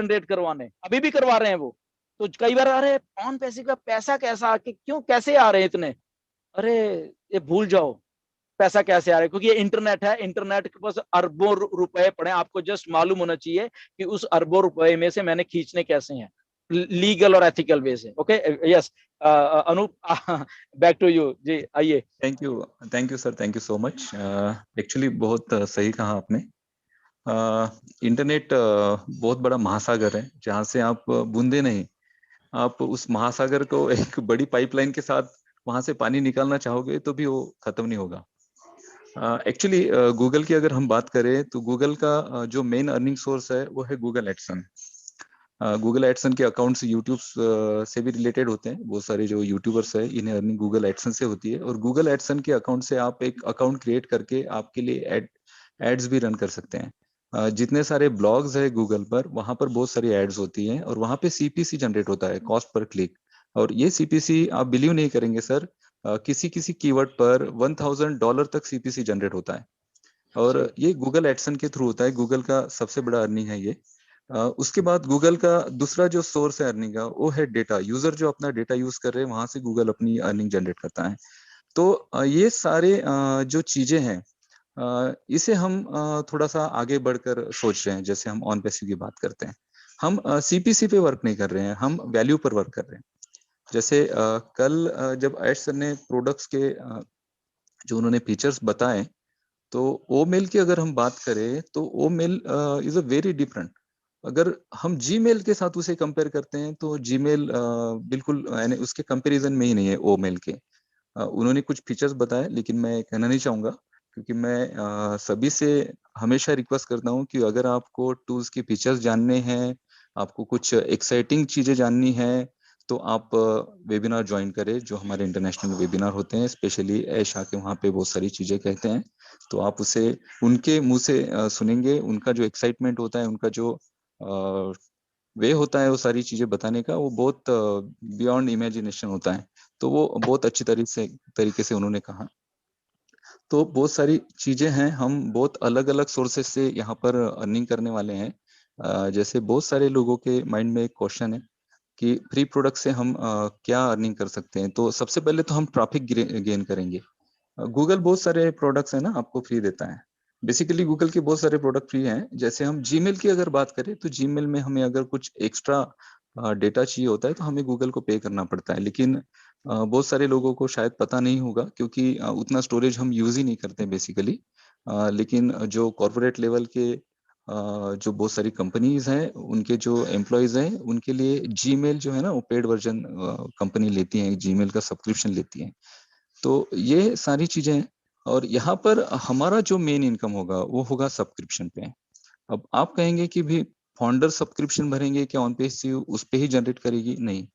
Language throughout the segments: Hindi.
जनरेट करवाने, अभी भी करवा रहे हैं वो। तो कई बार अरे ऑन पैसिव का पैसा कैसा, कि क्यों कैसे आ रहे हैं इतने, अरे ये भूल जाओ पैसा कैसे आ रहा है, क्योंकि ये इंटरनेट है, इंटरनेट के पास अरबों रुपए पड़े, आपको जस्ट मालूम होना चाहिए कि उस अरबों रुपए में से मैंने खींचने कैसे हैं, लीगल और एथिकल वे से। Okay, yes Anoop, back to you जी, आइए। Thank you sir, thank you so much. Actually बहुत सही कहा आपने। इंटरनेट बहुत बड़ा महासागर है, जहाँ से आप बूंदे नहीं, आप उस महासागर को एक बड़ी पाइपलाइन के साथ वहां से पानी निकालना चाहोगे तो भी वो खत्म नहीं होगा। एक्चुअली गूगल की अगर हम बात करें तो गूगल का जो मेन अर्निंग सोर्स है वो है गूगल एडसन। गूगल एडसन के अकाउंट्स यूट्यूब से भी रिलेटेड होते हैं। बहुत सारे जो यूट्यूबर्स है इन्हें अर्निंग गूगल एडसन से होती है, और गूगल एडसन के अकाउंट से आप एक अकाउंट क्रिएट करके आपके लिए एड्स भी रन कर सकते हैं। जितने सारे ब्लॉग्स है गूगल पर, वहां पर बहुत सारी एड्स होती हैं, और वहां पे सीपीसी जनरेट होता है, कॉस्ट पर क्लिक। और ये सीपीसी आप बिलीव नहीं करेंगे सर, किसी किसी कीवर्ड पर $1000 तक सीपीसी जनरेट होता है, और ये गूगल एडसन के थ्रू होता है। गूगल का सबसे बड़ा अर्निंग है ये। उसके बाद गूगल का दूसरा जो सोर्स है अर्निंग का, वो है डेटा। यूजर जो अपना डेटा यूज कर रहे हैं, वहां से गूगल अपनी अर्निंग जनरेट करता है। तो ये सारे जो चीजें हैं, इसे हम थोड़ा सा आगे बढ़कर सोच रहे हैं। जैसे हम ऑन पैसिव की बात करते हैं, हम सीपीसी पे वर्क नहीं कर रहे हैं, हम वैल्यू पर वर्क कर रहे हैं। जैसे कल जब एड सर ने प्रोडक्ट्स के जो उन्होंने फीचर्स बताए, तो ओ मेल की अगर हम बात करें तो oh mail is a very different. अगर हम जी मेल के साथ उसे कंपेयर करते हैं तो जी मेल बिल्कुल यानी उसके कंपैरिजन में ही नहीं है ओ मेल के। उन्होंने कुछ फीचर्स बताए, लेकिन मैं कहना नहीं चाहूंगा, क्योंकि मैं सभी से हमेशा रिक्वेस्ट करता हूँ कि अगर आपको टूल्स के फीचर्स जानने हैं, आपको कुछ एक्साइटिंग चीजें जाननी है, तो आप वेबिनार ज्वाइन करें। जो हमारे इंटरनेशनल वेबिनार होते हैं, स्पेशली ऐश आके वहाँ पे बहुत सारी चीजें कहते हैं, तो आप उसे उनके मुंह से सुनेंगे। उनका जो एक्साइटमेंट होता है, उनका जो वे होता है वो सारी चीजें बताने का, वो बहुत बियॉन्ड इमेजिनेशन होता है। तो वो बहुत अच्छी तरीके से उन्होंने कहा। तो बहुत सारी चीजें हैं, हम बहुत अलग अलग सोर्सेस से यहाँ पर अर्निंग करने वाले हैं। जैसे बहुत सारे लोगों के माइंड में एक क्वेश्चन है कि फ्री प्रोडक्ट से हम क्या अर्निंग कर सकते हैं। तो सबसे पहले तो हम ट्रैफिक गेन करेंगे। गूगल बहुत सारे प्रोडक्ट्स है ना, आपको फ्री देता है। बेसिकली गूगल के बहुत सारे प्रोडक्ट फ्री हैं। जैसे हम जीमेल की अगर बात करें, तो जीमेल में हमें अगर कुछ एक्स्ट्रा डेटा चाहिए होता है तो हमें गूगल को पे करना पड़ता है। लेकिन बहुत सारे लोगों को शायद पता नहीं होगा, क्योंकि उतना स्टोरेज हम यूज ही नहीं करते बेसिकली। लेकिन जो कॉरपोरेट लेवल के जो बहुत सारी कंपनीज हैं, उनके जो एम्प्लॉयज हैं, उनके लिए जीमेल जो है ना, वो पेड वर्जन कंपनी लेती है, जीमेल का सब्सक्रिप्शन लेती है। तो ये सारी चीजें हैं। और यहाँ पर हमारा जो मेन इनकम होगा वो होगा सब्सक्रिप्शन पे। अब आप कहेंगे कि भी फाउंडर सब्सक्रिप्शन भरेंगे क्या ऑन पेज से उस पे ही जनरेट करेगी? नहीं।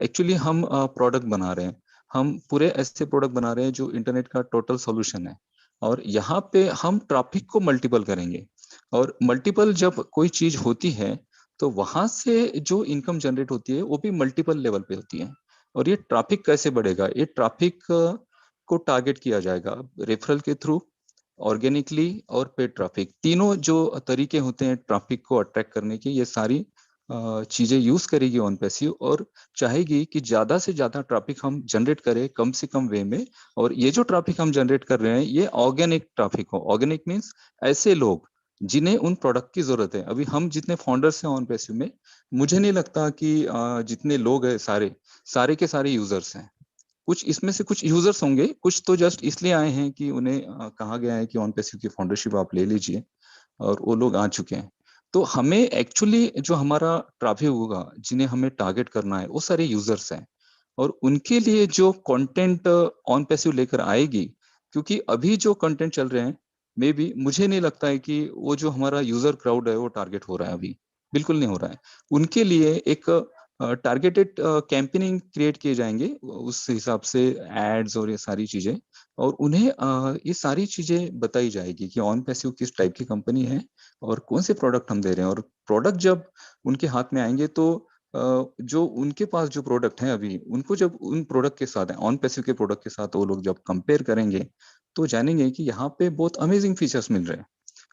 एक्चुअली हम प्रोडक्ट बना रहे हैं, हम पूरे ऐसे प्रोडक्ट बना रहे हैं जो इंटरनेट का टोटल सॉल्यूशन है। और यहाँ पे हम ट्रैफिक को मल्टीपल करेंगे, और मल्टीपल जब कोई चीज होती है, तो वहां से जो इनकम जनरेट होती है वो भी मल्टीपल लेवल पे होती है। और ये ट्रैफिक कैसे बढ़ेगा? ये ट्रैफिक को टारगेट किया जाएगा रेफरल के थ्रू, ऑर्गेनिकली और पेड ट्रैफिक। तीनों जो तरीके होते हैं ट्रैफिक को अट्रैक्ट करने के, ये सारी चीजें यूज करेगी ऑन पैसिव, और चाहेगी कि ज्यादा से ज्यादा ट्रैफिक हम जनरेट करें कम से कम वे में। और ये जो ट्रैफिक हम जनरेट कर रहे हैं, ये ऑर्गेनिक ट्रैफिक हो। ऑर्गेनिक मीन्स ऐसे लोग जिन्हें उन प्रोडक्ट की जरूरत है। अभी हम जितने फाउंडर्स हैं ऑन पैसिव में, मुझे नहीं लगता कि जितने लोग हैं सारे सारे के सारे यूजर्स हैं। कुछ इसमें से कुछ यूजर्स होंगे, कुछ तो जस्ट इसलिए आए हैं कि उन्हें कहा गया है कि ऑन पैसिव की फाउंडरशिप आप ले लीजिए, और वो लोग आ चुके हैं। तो हमें एक्चुअली जो हमारा ट्रैफिक होगा, जिन्हें हमें टारगेट करना है, वो सारे यूजर्स हैं। और उनके लिए जो कंटेंट ऑन पैसिव लेकर आएगी, क्योंकि अभी जो कंटेंट चल रहे हैं, मे बी मुझे नहीं लगता है कि वो जो हमारा यूजर क्राउड है वो टारगेट हो रहा है अभी। बिल्कुल नहीं हो रहा है। उनके लिए एक टारगेटेड कैंपेनिंग क्रिएट किए जाएंगे, उस हिसाब से एड्स और ये सारी चीजें। और उन्हें ये सारी चीजें बताई जाएगी कि ऑन पैसिव किस टाइप की कंपनी है, और कौन से प्रोडक्ट हम दे रहे हैं। और प्रोडक्ट जब उनके हाथ में आएंगे, तो जो उनके पास जो प्रोडक्ट है अभी, उनको जब उन प्रोडक्ट के साथ ऑन पैसिव के प्रोडक्ट के साथ वो लोग जब कंपेयर करेंगे, तो जानेंगे कि यहाँ पे बहुत अमेजिंग फीचर्स मिल रहे हैं।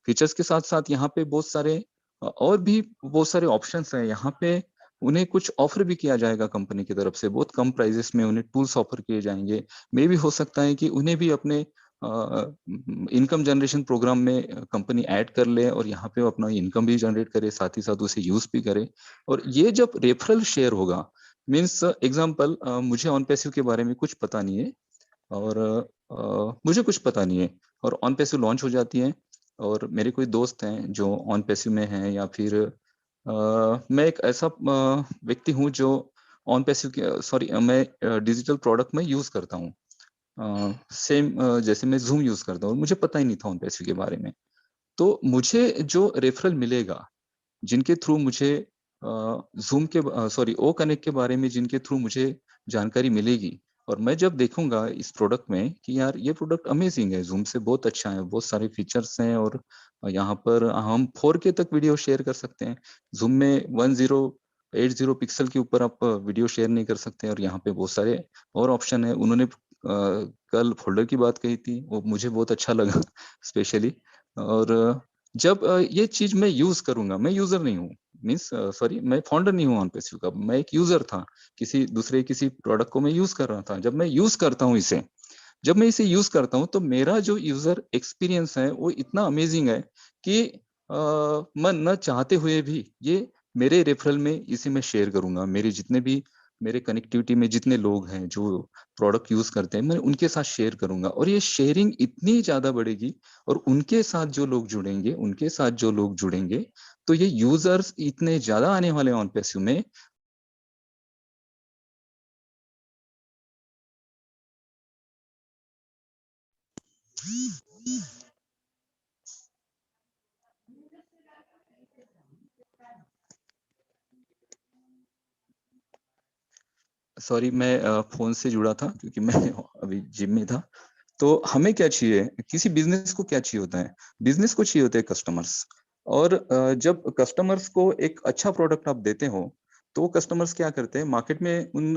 फीचर्स के साथ साथ यहाँ पे बहुत सारे और भी बहुत सारे ऑप्शंस हैं यहाँ पे। उन्हें कुछ ऑफर भी किया जाएगा कंपनी की तरफ से, बहुत कम प्राइजेस में उन्हें टूल्स ऑफर किए जाएंगे। मे भी हो सकता है कि उन्हें भी अपने इनकम जनरेशन प्रोग्राम में कंपनी ऐड कर ले और यहाँ पे अपना इनकम भी जनरेट करे, साथ ही साथ उसे यूज भी करे। और ये जब रेफरल शेयर होगा, मीन्स एग्जाम्पल, मुझे ऑन पैसिव के बारे में कुछ पता नहीं है और मुझे कुछ पता नहीं है, और ऑन पैसिव लॉन्च हो जाती है और मेरे कोई दोस्त हैं जो ऑन पैसिव में हैं, या फिर मैं एक ऐसा व्यक्ति हूँ जो ऑन पैसिव के, सॉरी, मैं डिजिटल प्रोडक्ट में यूज करता हूँ, सेम जैसे मैं जूम यूज करता हूँ, और मुझे पता ही नहीं था ऑन पैसिव के बारे में। तो मुझे जो रेफरल मिलेगा, जिनके थ्रू मुझे जूम के, सॉरी, ओ कनेक्ट के बारे में जिनके थ्रू मुझे जानकारी मिलेगी, और मैं जब देखूंगा इस प्रोडक्ट में कि यार ये प्रोडक्ट अमेजिंग है, जूम से बहुत अच्छा है, बहुत सारे फीचर्स हैं, और यहाँ पर हम 4K तक वीडियो शेयर कर सकते हैं। जूम में 1080 पिक्सल के ऊपर आप वीडियो शेयर नहीं कर सकते, और यहाँ पे बहुत सारे और ऑप्शन है। उन्होंने कल फोल्डर की बात कही थी, वो मुझे बहुत अच्छा लगा स्पेशली। और जब ये चीज मैं यूज करूंगा, मैं यूजर नहीं हूँ, मीन्स सॉरी, मैं फाउंडर नहीं हूँ ऑनपैसिव का, मैं एक यूजर था, किसी प्रोडक्ट को मैं यूज कर रहा था। जब मैं यूज करता हूँ इसे, जब मैं इसे यूज करता हूँ, तो मेरा जो यूजर एक्सपीरियंस है वो इतना अमेजिंग है कि मैं न चाहते हुए भी ये मेरे रेफरल में इसे मैं शेयर करूंगा। मेरे जितने भी, मेरे कनेक्टिविटी में जितने लोग हैं जो प्रोडक्ट यूज करते हैं, मैं उनके साथ शेयर करूंगा, और ये शेयरिंग इतनी ज्यादा बढ़ेगी, और उनके साथ जो लोग जुड़ेंगे, तो ये यूजर्स इतने ज्यादा आने वाले ऑन पैसिव में। सॉरी, मैं फोन से जुड़ा था क्योंकि मैं अभी जिम में था। तो हमें क्या चाहिए, किसी बिजनेस को क्या चाहिए होता है? बिजनेस को चाहिए होते हैं कस्टमर्स। और जब कस्टमर्स को एक अच्छा प्रोडक्ट आप देते हो, तो कस्टमर्स क्या करते हैं, मार्केट में उन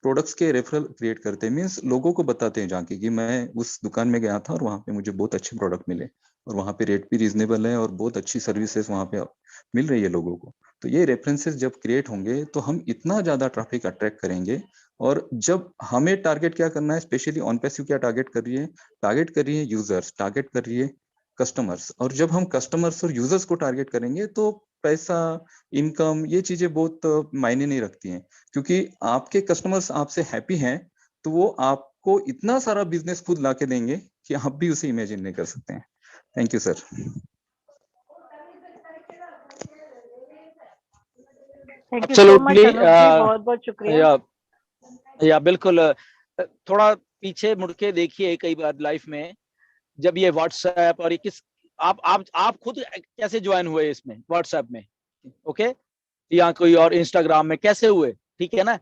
प्रोडक्ट्स के रेफरल क्रिएट करते हैं, मीन्स लोगों को बताते हैं जाके कि मैं उस दुकान में गया था और वहाँ पे मुझे बहुत अच्छे प्रोडक्ट मिले, और वहाँ पे रेट भी रीजनेबल है, और बहुत अच्छी सर्विसेज वहाँ पे मिल रही है लोगों को। तो ये रेफरेंसेस जब क्रिएट होंगे, तो हम इतना ज्यादा ट्रैफिक अट्रैक्ट करेंगे। और जब हमें टारगेट क्या करना है, स्पेशली ऑन पैसिव क्या टारगेट कर रही है, यूजर्स, टारगेट कर रही है कस्टमर्स। और जब हम कस्टमर्स और यूजर्स को टारगेट करेंगे, तो पैसा, इनकम, ये चीजें बहुत मायने नहीं रखती हैं, क्योंकि आपके कस्टमर्स आपसे हैप्पी हैं, तो वो आपको इतना सारा बिजनेस खुद ला के देंगे कि आप भी उसे इमेजिन नहीं कर सकते हैं। Thank you sir. Thank you so much absolutely. Anup ji, बहुत बहुत शुक्रिया। या बिल्कुल। थोड़ा पीछे मुड़ के देखिए, कई बार लाइफ में जब ये व्हाट्सएप और ये किस, आप खुद कैसे ज्वाइन हुए इसमें, व्हाट्सएप में, ओके, या कोई और इंस्टाग्राम में कैसे हुए, ठीक है ना?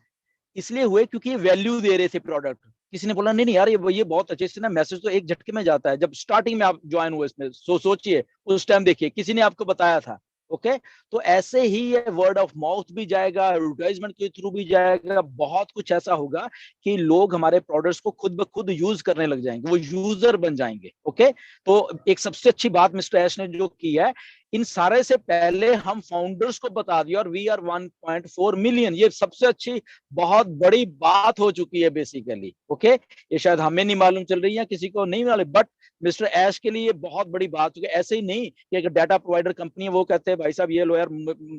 इसलिए हुए क्योंकि ये वैल्यू दे रहे थे प्रोडक्ट। किसी ने बोला नहीं नहीं यार, ये बहुत अच्छे से ना, मैसेज तो एक झटके में जाता है। जब स्टार्टिंग में आप ज्वाइन हुए इसमें, सोचिए उस टाइम, देखिए किसी ने आपको बताया था, ओके। तो ऐसे ही ये वर्ड ऑफ माउथ भी जाएगा, एडवर्टाइजमेंट के थ्रू भी जाएगा, बहुत कुछ ऐसा होगा कि लोग हमारे प्रोडक्ट्स को खुद ब खुद यूज करने लग जाएंगे, वो यूजर बन जाएंगे, ओके। तो एक सबसे अच्छी बात मिस्टर एश ने जो की है, इन सारे से पहले हम फाउंडर्स को बता दिया, और वी आर 1.4 मिलियन, ये सबसे अच्छी, बहुत बड़ी बात हो चुकी है बेसिकली, ओके। ये शायद हमें नहीं मालूम चल रही है, किसी को नहीं मालूम, बट मिस्टर ऐश के लिए ये बहुत बड़ी बात हो गई। ऐसे ही नहीं कि एक डाटा प्रोवाइडर कंपनी है, वो कहते हैं भाई साहब ये लो यार,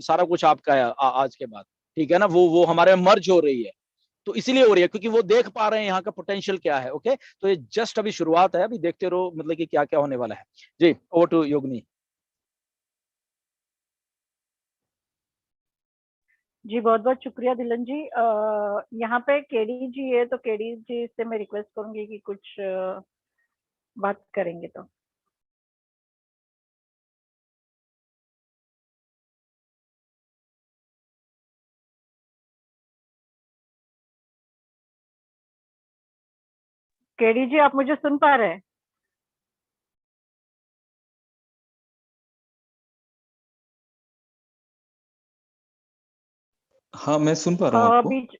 सारा कुछ आपका है आज के बाद, ठीक है ना, वो हमारे मर्ज हो रही है। तो इसीलिए हो रही है क्योंकि वो देख पा रहे हैं यहाँ का पोटेंशियल क्या है, ओके। तो ये जस्ट अभी शुरुआत है, अभी देखते रहो मतलब कि क्या क्या होने वाला है। जी, ओवर टू योगिनी। जी बहुत बहुत शुक्रिया दिलन जी। यहाँ पे केडी जी है, तो केडी जी से मैं रिक्वेस्ट करूंगी कि कुछ बात करेंगे तो। केडी जी, आप मुझे सुन पा रहे हैं? हाँ, मैं सुन पा रहा हूँ आपको। बीच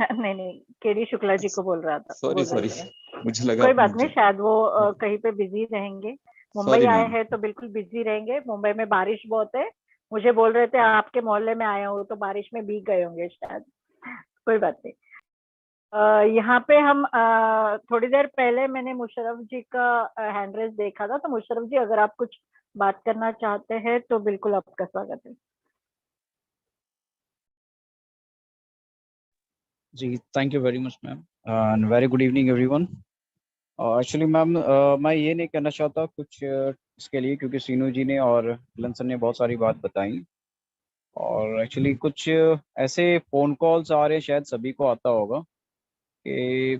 नहीं नहीं, केडी शुक्ला जी को बोल सॉरी रही सॉरी, है। मुझे लगा कोई आप बात नहीं, मुझे। शायद वो कहीं पे बिजी रहेंगे। मुंबई सॉरी आए मैम। हैं तो बिल्कुल बिजी रहेंगे। मुंबई में बारिश बहुत है, मुझे बोल रहे थे आपके मोहल्ले में आए हो तो बारिश में भीग गए होंगे शायद। कोई बात नहीं। यहाँ पे हम थोड़ी देर पहले मैंने मुशर्रफ जी का हैंड रेस देखा था, तो मुशर्रफ जी अगर आप कुछ बात करना चाहते हैं तो बिल्कुल आपका स्वागत है। जी, thank you very much ma'am and very good evening everyone. Actually ma'am मैं ये नहीं कहना चाहता कुछ इसके लिए, क्योंकि सीनू जी ने और लन सर ने बहुत सारी बात बताई। और एक्चुअली कुछ ऐसे फ़ोन कॉल्स आ रहे हैं, शायद सभी को आता होगा, कि